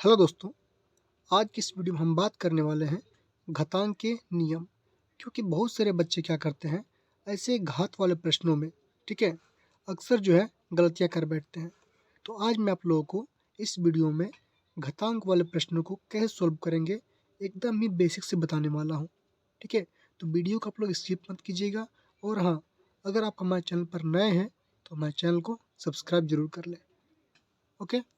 Hello दोस्तों, आज की इस वीडियो में हम बात करने वाले हैं घातांक के नियम। क्योंकि बहुत सारे बच्चे क्या करते हैं, ऐसे घात वाले प्रश्नों में ठीक है अक्सर गलतियां कर बैठते हैं। तो आज मैं आप लोगों को इस वीडियो में घातांक वाले प्रश्नों को कैसे सॉल्व करेंगे एकदम ही बेसिक से बताने वाला हूँ। ठीक है, तो वीडियो को आप लोग स्किप मत कीजिएगा। और हाँ, अगर आप हमारे चैनल पर नए हैं तो हमारे चैनल को सब्सक्राइब जरूर कर लें। ओके,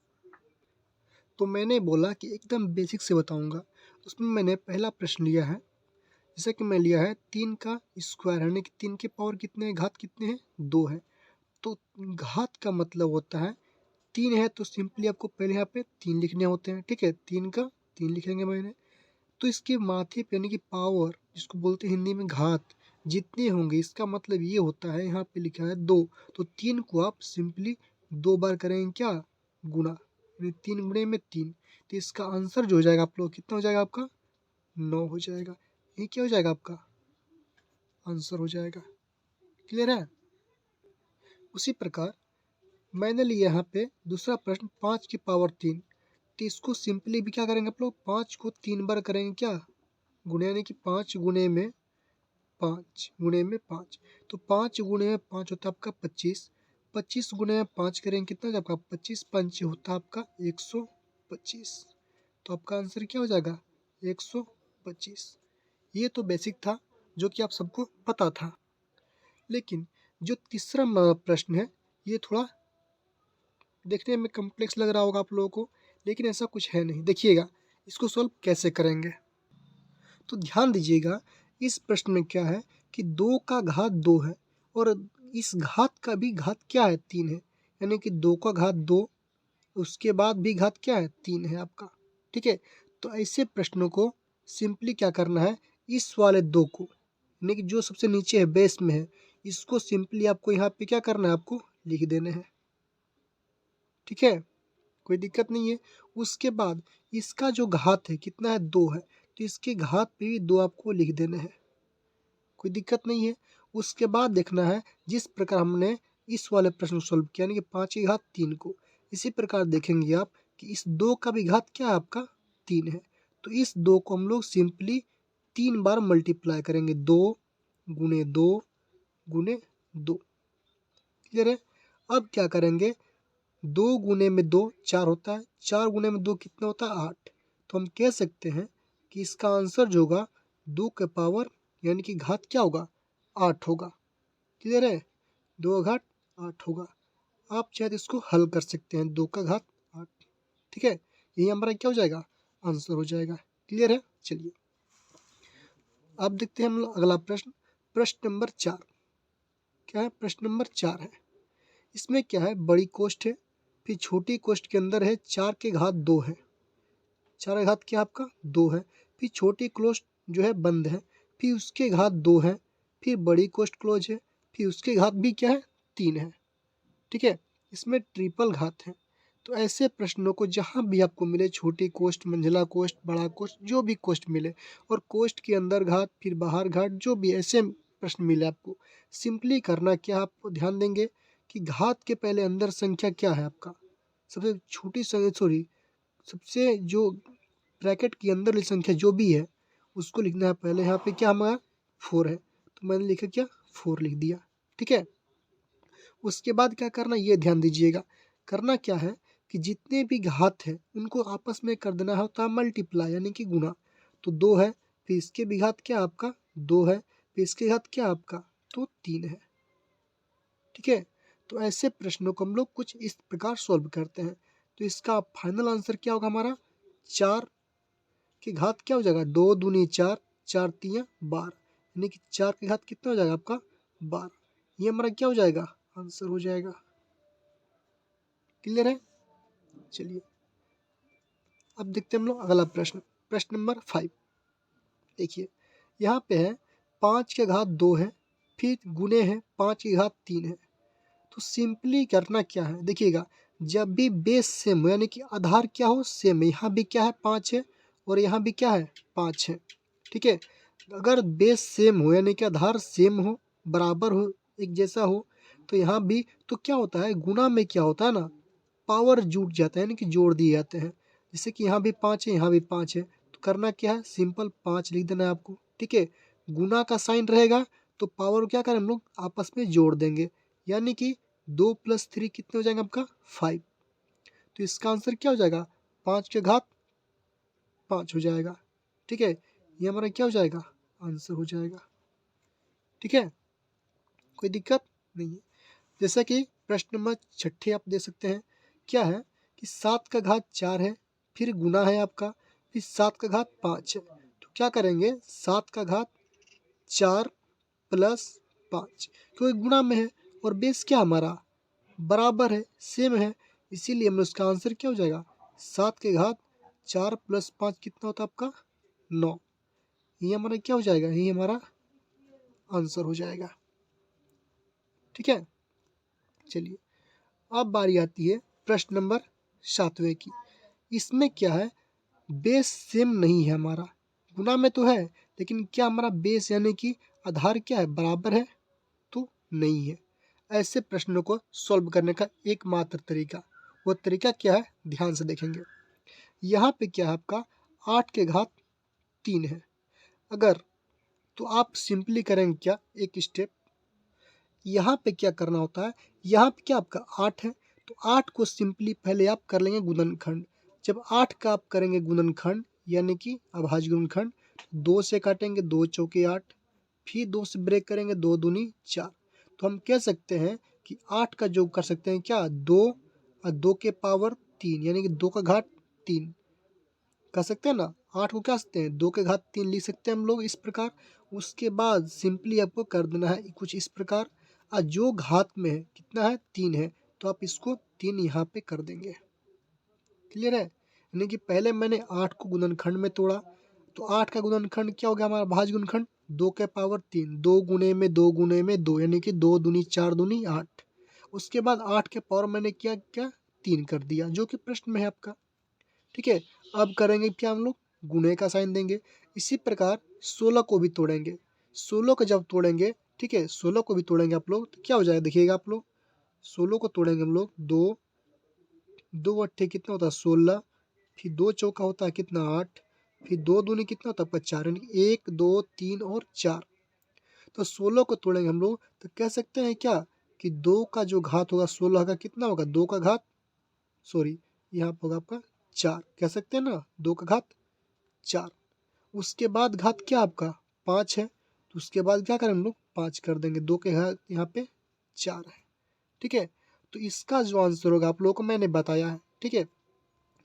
तो मैंने बोला कि एकदम बेसिक से बताऊंगा। उसमें मैंने पहला प्रश्न लिया है, जैसा कि मैं लिया है 3 का स्क्वायर, यानी कि 3 के पावर कितने हैं, घात कितने हैं, 2 है। तो घात का मतलब होता है 3 है, तो सिंपली आपको पहले यहाँ पे 3 लिखने होते हैं। ठीक है, 3 का 3 लिखेंगे मैंने। तो इसके माथे पे यानी कि पावर, जिसको बोलते हैं हिंदी में घात, जितने होंगे इसका मतलब ये होता है, यहाँ पे लिखा है 2, तो 3 को आप सिंपली 2 बार करेंगे क्या, गुना, 3 गुणे में 3। तो इसका आंसर जो हो जाएगा आप लोग कितना हो जाएगा, आपका 9 हो जाएगा। ये क्या हो जाएगा, आपका आंसर हो जाएगा। क्लियर है। उसी प्रकार मैंने लिया यहाँ पे दूसरा प्रश्न 5 की पावर 3। तो इसको सिंपली भी क्या करेंगे आप लोग, 5 को 3 बार करेंगे क्या, गुणे, यानी कि 5 गुणे में 5 गुणे में 5। तो 5 गुणे में 5 होता है आपका 25। 25 गुणे में 5 करेंगे कितना हो जाएगा आपका, 25 पंच होता है आपका 125। तो आपका आंसर क्या हो जाएगा, 125। ये तो बेसिक था, जो कि आप सबको पता था। लेकिन जो तीसरा प्रश्न है, ये थोड़ा देखने में कॉम्प्लेक्स लग रहा होगा आप लोगों को, लेकिन ऐसा कुछ है नहीं। देखिएगा इसको सॉल्व कैसे करेंगे। तो ध्यान दीजिएगा, इस प्रश्न में क्या है कि 2 का घात 2 है, और इस घात का भी घात क्या है, 3 है। यानी कि 2 का घात 2, उसके बाद भी घात क्या है, 3 है आपका। ठीक है, तो ऐसे प्रश्नों को सिंपली क्या करना है, इस वाले 2 को, यानी कि जो सबसे नीचे है, बेस में है, इसको सिंपली आपको यहाँ पे क्या करना है, आपको लिख देने हैं। ठीक है, कोई दिक्कत नहीं है। उसके बाद इसका जो घात है कितना है, 2 है, तो इसके घात पे भी 2 आपको लिख देने हैं। कोई दिक्कत नहीं है। उसके बाद देखना है, जिस प्रकार हमने इस वाले प्रश्न को सॉल्व किया, यानी कि 5 की घात 3 को, इसी प्रकार देखेंगे आप कि इस 2 का भी घात क्या है, आपका 3 है। तो इस 2 को हम लोग सिंपली 3 बार मल्टीप्लाई करेंगे, 2 गुणे 2 गुणे 2। क्लियर है। अब क्या करेंगे, 2 गुणे में 2 4 होता है, 4 गुणे में 2 कितना होता है, 8। तो हम कह सकते हैं कि इसका आंसर जो होगा 2 के पावर यानी कि घात क्या होगा, 8 होगा। क्लियर है, 2 का घात 8 होगा। आप चाहे तो इसको हल कर सकते हैं, 2 का घात 8। ठीक है, यही हमारा क्या हो जाएगा, आंसर हो जाएगा। क्लियर है। चलिए अब देखते हैं हम लोग अगला प्रश्न, प्रश्न नंबर 4। क्या है, प्रश्न नंबर 4 है। इसमें क्या है, बड़ी कोष्ठ है, फिर छोटी कोष्ठ के अंदर है 4 के घात 2 है। 4 का घात क्या आपका 2 है। फिर छोटी कोष्ठ जो है बंद है, फिर उसके घात 2 है। फिर बड़ी कोष्ठ क्लोज है, फिर उसके घात भी क्या है, 3 है। ठीक है, इसमें ट्रिपल घात है। तो ऐसे प्रश्नों को जहाँ भी आपको मिले, छोटी कोष्ठ, मंझला कोष्ठ, बड़ा कोष्ठ, जो भी कोष्ठ मिले, और कोष्ठ के अंदर घात फिर बाहर घात, जो भी ऐसे प्रश्न मिले आपको, सिंपली करना क्या, आपको ध्यान देंगे कि घात के पहले अंदर संख्या क्या है आपका, सबसे छोटी सॉरी सबसे जो ब्रैकेट के अंदर वाली संख्या जो भी है उसको लिखना है पहले। यहाँ पे क्या हमारा 4 है, तो मैंने लिखा क्या, 4 लिख दिया। ठीक है, उसके बाद क्या करना, ये ध्यान दीजिएगा, करना क्या है कि जितने भी घात है उनको आपस में कर देना होता है मल्टीप्लाई, यानी कि गुना। तो 2 है, फिर इसके भी घात क्या आपका 2 है, फिर इसके घात क्या आपका, तो 3 है। ठीक है, तो ऐसे प्रश्नों को हम लोग कुछ इस प्रकार सॉल्व करते हैं। तो इसका फाइनल आंसर क्या होगा हमारा, 4 की घात क्या हो जाएगा, 2 दूनी 4, 4 तियाँ 12, यानी कि 4 की घात कितना हो जाएगा आपका 12। ये हमारा क्या हो जाएगा, आंसर हो जाएगा। क्लियर है। चलिए अब देखते हैं हम लोग अगला प्रश्न, प्रश्न नंबर 5। देखिए यहाँ पे है 5 के घात 2 है, फिर गुणे है 5 की घात 3 है। तो सिंपली करना क्या है, देखिएगा, जब भी बेस सेम हो, यानी कि आधार क्या हो, सेम है, यहाँ भी क्या है 5 है, और यहाँ भी क्या है 5 है। ठीक है, अगर बेस सेम हो, यानी कि आधार सेम हो, बराबर हो, एक जैसा हो, तो यहाँ भी तो क्या होता है, गुना में क्या होता है ना, पावर जुट जाता है, यानी कि जोड़ दिए जाते हैं। जैसे कि यहाँ भी 5 है, यहाँ भी 5 है, तो करना क्या है, सिंपल 5 लिख देना है आपको, ठीक है। गुना का साइन रहेगा तो पावर क्या करें हम लोग आपस में जोड़ देंगे, यानी कि 2 + 3 कितने हो जाएंगे आपका 5। तो इसका आंसर क्या हो जाएगा, 5 के घात 5 हो जाएगा, ठीक है। ये हमारा क्या हो जाएगा, आंसर हो जाएगा, ठीक है। कोई दिक्कत नहीं है। जैसा कि प्रश्न नंबर 6 आप दे सकते हैं, क्या है कि 7 का घात 4 है, फिर गुना है आपका, फिर 7 का घात 5 है। तो क्या करेंगे, 7 का घात 4 + 5, क्योंकि गुणा में है और बेस क्या हमारा बराबर है, सेम है, इसीलिए हम उसका आंसर क्या हो जाएगा, 7 के घात 4 + 5 कितना होता है आपका 9। ये हमारा क्या हो जाएगा, ये हमारा आंसर हो जाएगा, ठीक है। चलिए अब बारी आती है प्रश्न नंबर 7वें की। इसमें क्या है, बेस सेम नहीं है हमारा, गुना में तो है लेकिन क्या हमारा बेस यानी कि आधार क्या है बराबर है, तो नहीं है। ऐसे प्रश्नों को सॉल्व करने का एकमात्र तरीका, वो तरीका क्या है, ध्यान से देखेंगे। यहाँ पे क्या है आपका 8 के घात 3 है, अगर तो आप सिंपली करेंगे क्या, एक स्टेप यहाँ पे क्या करना होता है, यहाँ पे क्या आपका 8 है, तो 8 को सिंपली पहले आप कर लेंगे गुणनखंड। जब 8 का आप करेंगे गुणनखंड यानी कि अभाज्य गुणनखंड, 2 से काटेंगे 2 चौके 8, फिर 2 से ब्रेक करेंगे 2 दूनी 4। तो हम कह सकते हैं कि 8 का जो कर सकते हैं क्या, 2 और 2 के पावर 3 यानी कि 2 का घात 3 कर सकते हैं ना। 8 को क्या सकते हैं, 2 के घात 3 लिख सकते हैं हम लोग इस प्रकार। उसके बाद सिंपली आपको कर देना है कुछ इस प्रकार, और जो घात में है कितना है 3 है, तो आप इसको 3 यहाँ पे कर देंगे, क्लियर है। यानी कि पहले मैंने 8 को गुणनखंड में तोड़ा, तो 8 का गुणनखंड क्या हो गया हमारा भाज्य गुणनखंड, 2 के पावर 3, 2 गुने में 2 गुने में 2 यानी कि 2 दूनी 4 दूनी 8। उसके बाद 8 के पावर मैंने क्या क्या 3 कर दिया, जो कि प्रश्न में है आपका, ठीक है। अब करेंगे क्या हम लोग, गुणे का साइन देंगे। इसी प्रकार 16 को भी तोड़ेंगे, 16 को जब तोड़ेंगे, ठीक है, 16 को भी तोड़ेंगे आप लोग, तो क्या हो जाएगा देखिएगा आप लोग, 16 को तोड़ेंगे हम लोग, 2 2 अट्ठे कितना होता है 16, फिर 2 चौका होता है कितना 8, फिर 2 दूनी कितना होता है आपका 4, यानी कि 1 2 3 और 4। तो 16 को तोड़ेंगे हम लोग, तो कह सकते हैं क्या कि 2 का जो घात होगा 16 का कितना होगा, 2 का घात सॉरी यहाँ पर होगा आपका 4, कह सकते हैं ना 2 का घात 4। उसके बाद घात क्या आपका 5 है, तो उसके बाद क्या करें हम लोग 5 कर देंगे, 2 के घात यहाँ पे 4 है, ठीक है। तो इसका जो आंसर होगा आप लोगों को मैंने बताया है, ठीक है,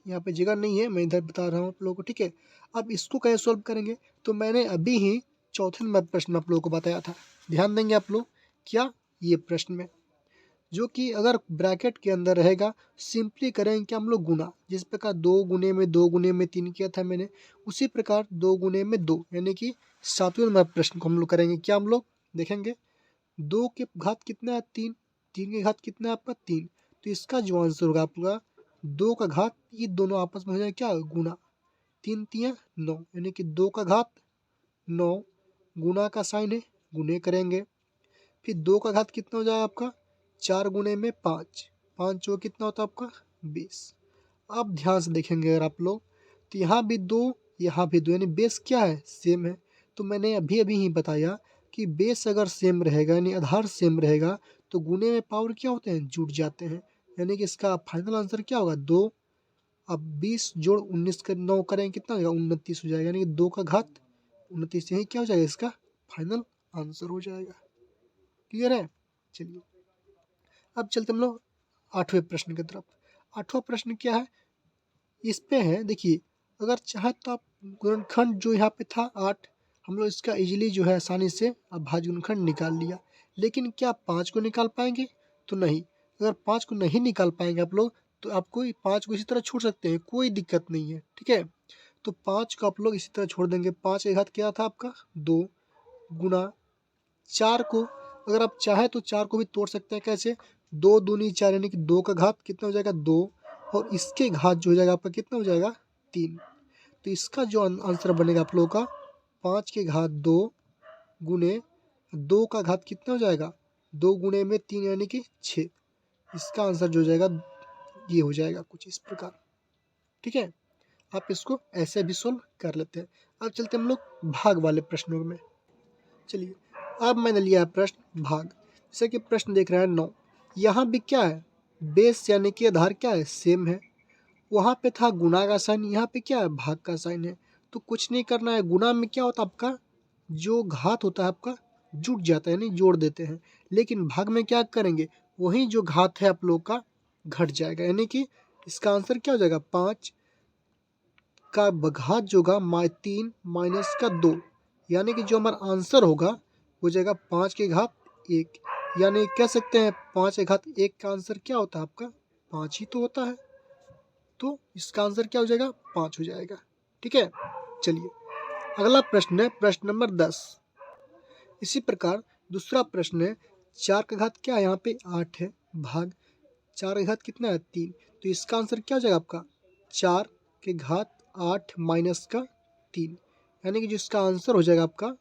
यहाँ पे जगह नहीं है, मैं इधर बता रहा हूँ आप लोगों को, ठीक है। अब इसको कैसे सॉल्व करेंगे, तो मैंने अभी ही चौथे नंबर प्रश्न आप लोगों को बताया था, ध्यान देंगे आप लोग, क्या ये प्रश्न में जो कि अगर ब्रैकेट के अंदर रहेगा सिंपली करेंगे क्या हम लोग गुना, जिस प्रकार 2 गुने में 2 गुने में 3 किया था मैंने, उसी प्रकार 2 गुने में 2 यानी कि 7वें नंबर प्रश्न को हम लोग करेंगे क्या, हम लोग देखेंगे 2 के घात कितना है 3, 3 के घात कितना है आपका 3, तो इसका जो आंसर होगा आपका 2 का घात, ये दोनों आपस में हो जाए क्या गुना, 3 3 9 यानी कि 2 का घात 9, गुना का साइन है गुने करेंगे, फिर 2 का घात कितना हो जाएगा आपका 4 गुने में 5, 5 चौ कितना होता है आपका 20। अब ध्यान से देखेंगे अगर आप लोग, तो यहाँ भी 2 यहाँ भी 2 यानी बेस क्या है सेम है। तो मैंने अभी अभी ही बताया कि बेस अगर सेम रहेगा यानी आधार सेम रहेगा तो गुने में पावर क्या होते हैं जुड़ जाते हैं, यानी कि इसका फाइनल आंसर क्या होगा 2। अब 20 जोड़ 19 कर 9 करेंगे कितना हो जाएगा 29 हो जाएगा, यानी कि 2 का घात 29, यही क्या हो जाएगा इसका फाइनल आंसर हो जाएगा, क्लियर है। चलिए अब चलते हम लोग 8वें प्रश्न की तरफ। 8वां प्रश्न क्या है, इस पे है देखिए, अगर चाहे तो आप गुणनखंड जो यहाँ पे था 8, हम लोग इसका इजीली जो है आसानी से अभाज्य गुणनखंड निकाल लिया, लेकिन क्या 5 को निकाल पाएंगे, तो नहीं। अगर 5 को नहीं निकाल पाएंगे आप लोग तो आपको 5 को इसी तरह छोड़ सकते हैं, कोई दिक्कत नहीं है, ठीक है। तो 5 को आप लोग इसी तरह छोड़ देंगे, 5 के घात क्या था आपका 2, गुना 4 को अगर आप चाहे तो 4 को भी तोड़ सकते हैं, कैसे 2 दूनी 4 यानी कि 2 का घात कितना हो जाएगा 2, और इसके घात जो हो जाएगा आपका कितना हो जाएगा 3। तो इसका जो आंसर बनेगा आप लोगों का 5 के घात 2 गुने 2 का घात कितना हो जाएगा 2 गुने में 3 यानी कि 6। इसका आंसर जो हो जाएगा ये हो जाएगा कुछ इस प्रकार, ठीक है। आप इसको ऐसे भी सोल्व कर लेते हैं। अब चलते हम लोग भाग वाले प्रश्नों में। चलिए, अब मैंने लिया है प्रश्न भाग। जैसे कि प्रश्न देख रहे हैं 9। यहाँ भी क्या है, बेस यानी कि आधार क्या है, सेम है। वहाँ पे था गुणा का साइन, यहाँ पे क्या है, भाग का साइन है। तो कुछ नहीं करना है। गुणा में क्या होता है, आपका जो घात होता है आपका जुट जाता है, यानी जोड़ देते हैं। लेकिन भाग में क्या करेंगे, वही जो घात है आप लोग का घट जाएगा, यानी कि इसका आंसर क्या हो जाएगा, 5 का घात जो होगा 3 माइनस का 2, यानी कि जो हमारा आंसर होगा हो जाएगा 5 के घात 1। यानी कह सकते हैं 5 के घात 1 का आंसर क्या होता है आपका 5 ही तो होता है। तो इसका आंसर क्या हो जाएगा, 5 हो जाएगा। ठीक है, चलिए अगला प्रश्न है प्रश्न नंबर 10। इसी प्रकार दूसरा प्रश्न है 4 का घात क्या है, यहाँ पे 8 है, भाग 4 का घात कितना है, 3। तो इसका आंसर क्या हो जाएगा आपका 4 के घात 8 माइनस का 3, यानी कि जिसका आंसर हो जाएगा आपका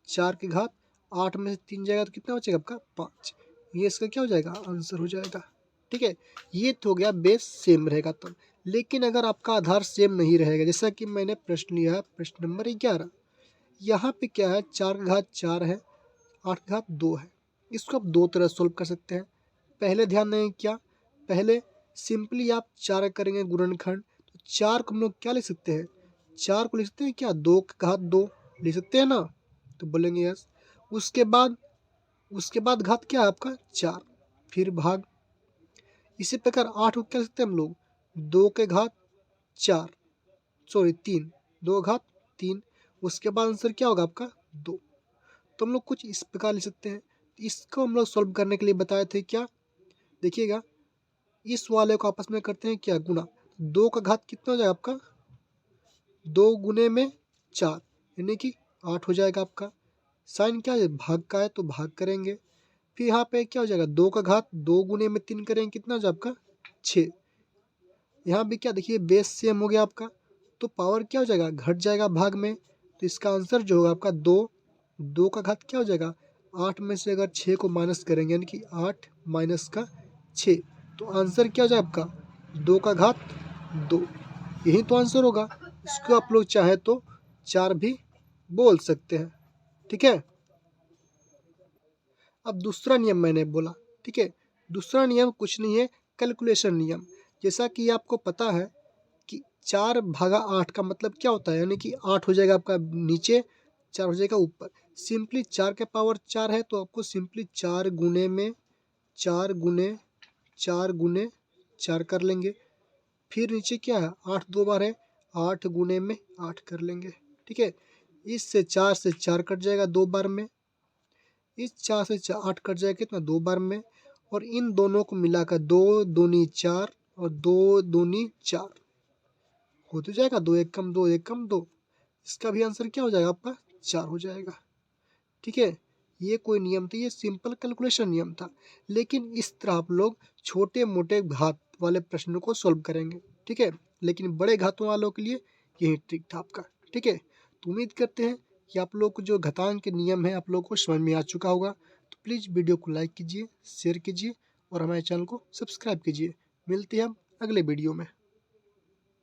4 के घात 8 में से 3 जाएगा तो कितना बचेगा आपका 5। ये इसका क्या हो जाएगा, आंसर हो जाएगा। ठीक है, ये तो हो गया बेस सेम रहेगा तब। लेकिन अगर आपका आधार सेम नहीं रहेगा, जैसा कि मैंने प्रश्न लिया है प्रश्न नंबर 11। यहाँ पे क्या है, 4 का घात 4 है, 8 का घात 2 है। इसको आप दो तरह सोल्व कर सकते हैं। पहले ध्यान देंगे क्या, पहले सिंपली आप 4 करेंगे गुणनखंड, तो 4 को हम लोग क्या लिख सकते हैं, 4 को लिख सकते हैं क्या, 2 का घात 2 लिख सकते हैं ना, तो बोलेंगे यस। उसके बाद घात क्या है आपका 4, फिर भाग। इसी प्रकार 8 को क्या लिख सकते हैं हम लोग, 2 के घात 4, सॉरी 3, 2 घात 3। उसके बाद आंसर क्या होगा आपका 2। तो हम लोग कुछ इस प्रकार लिख सकते हैं। इसको हम लोग सॉल्व करने के लिए बताए थे क्या, देखिएगा इस वाले को आपस में करते हैं क्या, गुना। 2 का घात कितना हो जाएगा आपका, 2 गुने में 4, यानी कि 8 हो जाएगा आपका। साइन क्या है, भाग का है तो भाग करेंगे। फिर यहाँ पे क्या हो जाएगा, 2 का घात 2 गुने में 3 करेंगे, कितना हो जाएगा आपका 6। यहाँ भी क्या देखिए बेस सेम हो गया आपका, तो पावर क्या हो जाएगा, घट जाएगा भाग में। तो इसका आंसर जो होगा आपका 2, 2 का घात क्या हो जाएगा, 8 में से अगर 6 को माइनस करेंगे यानी कि 8 माइनस का 6, तो आंसर क्या हो जाएगा आपका 2 का घात 2। यही तो आंसर होगा। इसको आप लोग चाहे तो 4 भी बोल सकते हैं। ठीक है, अब दूसरा नियम मैंने बोला। ठीक है, दूसरा नियम कुछ नहीं है, कैलकुलेशन नियम। जैसा कि आपको पता है कि 4 भागा 8 का मतलब क्या होता है, यानी कि 8 हो जाएगा आपका नीचे, 4 हो जाएगा ऊपर। सिंपली 4 के पावर 4 है तो आपको सिंपली 4 गुने में 4 गुने 4 गुने 4 कर लेंगे। फिर नीचे क्या है, 8 दो बार है, 8 गुने में 8 कर लेंगे। ठीक है, इससे 4 से 4 कट जाएगा 2 बार में, इस 4 से 8 कट जाएगा कितना 2 बार में, और इन दोनों को मिलाकर 2 दूनी 4 और 2 दूनी 4 हो तो जाएगा, 2 एक कम 2 एक कम 2। इसका भी आंसर क्या हो जाएगा आपका 4 हो जाएगा। ठीक है, ये कोई नियम था, ये सिंपल कैलकुलेशन नियम था। लेकिन इस तरह आप लोग छोटे मोटे घात वाले प्रश्नों को सॉल्व करेंगे। ठीक है, लेकिन बड़े घातों वालों के लिए यही ट्रिक था आपका। ठीक है, तो उम्मीद करते हैं कि आप लोग को जो घातांक के नियम है आप लोग को समझ में आ चुका होगा। तो प्लीज़ वीडियो को लाइक कीजिए, शेयर कीजिए और हमारे चैनल को सब्सक्राइब कीजिए। मिलते हैं हम अगले वीडियो में।